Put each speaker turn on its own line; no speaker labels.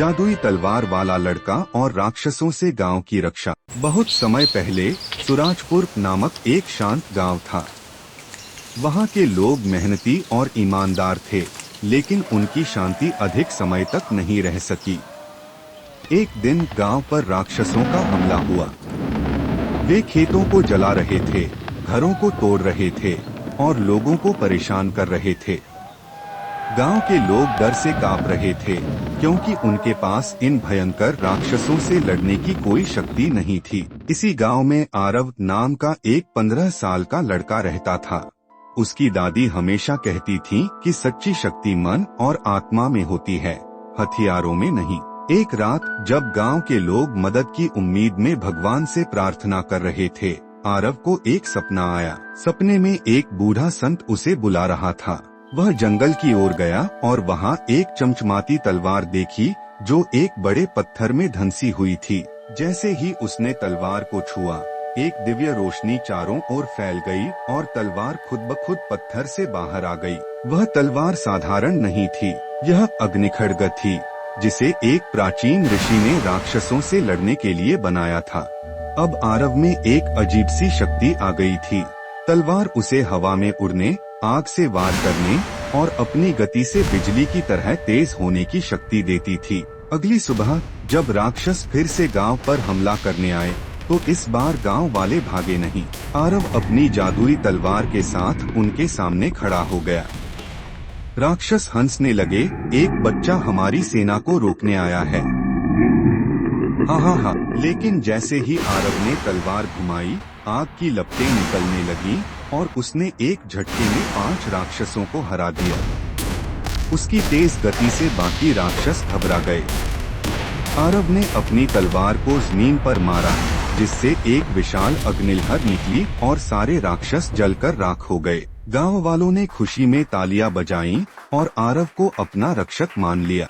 जादुई तलवार वाला लड़का और राक्षसों से गांव की रक्षा। बहुत समय पहले सुराजपुर नामक एक शांत गांव था। वहां के लोग मेहनती और ईमानदार थे, लेकिन उनकी शांति अधिक समय तक नहीं रह सकी। एक दिन गांव पर राक्षसों का हमला हुआ। वे खेतों को जला रहे थे, घरों को तोड़ रहे थे और लोगों को परेशान कर रहे थे। गांव के लोग डर से कांप रहे थे, क्योंकि उनके पास इन भयंकर राक्षसों से लड़ने की कोई शक्ति नहीं थी। इसी गांव में आरव नाम का एक 15 साल का लड़का रहता था। उसकी दादी हमेशा कहती थी कि सच्ची शक्ति मन और आत्मा में होती है, हथियारों में नहीं। एक रात जब गांव के लोग मदद की उम्मीद में भगवान से प्रार्थना कर रहे थे, आरव को एक सपना आया। सपने में एक बूढ़ा संत उसे बुला रहा था। वह जंगल की ओर गया और वहां एक चमचमाती तलवार देखी जो एक बड़े पत्थर में धंसी हुई थी। जैसे ही उसने तलवार को छुआ, एक दिव्य रोशनी चारों ओर फैल गई और तलवार खुद ब खुद पत्थर से बाहर आ गई। वह तलवार साधारण नहीं थी, यह अग्निखड्ग थी, जिसे एक प्राचीन ऋषि ने राक्षसों से लड़ने के लिए बनाया था। अब आरव में एक अजीब सी शक्ति आ गई थी। तलवार उसे हवा में उड़ने, आग से वार करने और अपनी गति से बिजली की तरह तेज होने की शक्ति देती थी। अगली सुबह जब राक्षस फिर से गांव पर हमला करने आए, तो इस बार गांव वाले भागे नहीं। आरव अपनी जादुई तलवार के साथ उनके सामने खड़ा हो गया। राक्षस हंसने लगे, एक बच्चा हमारी सेना को रोकने आया है। हा। लेकिन जैसे ही आरव ने तलवार घुमाई, आग की लपटें निकलने लगी और उसने एक झटके में 5 राक्षसों को हरा दिया। उसकी तेज गति से बाकी राक्षस घबरा गए। आरव ने अपनी तलवार को जमीन पर मारा, जिससे एक विशाल अग्निलहर निकली और सारे राक्षस जलकर राख हो गए। गांव वालों ने खुशी में तालियां बजाईं और आरव को अपना रक्षक मान लिया।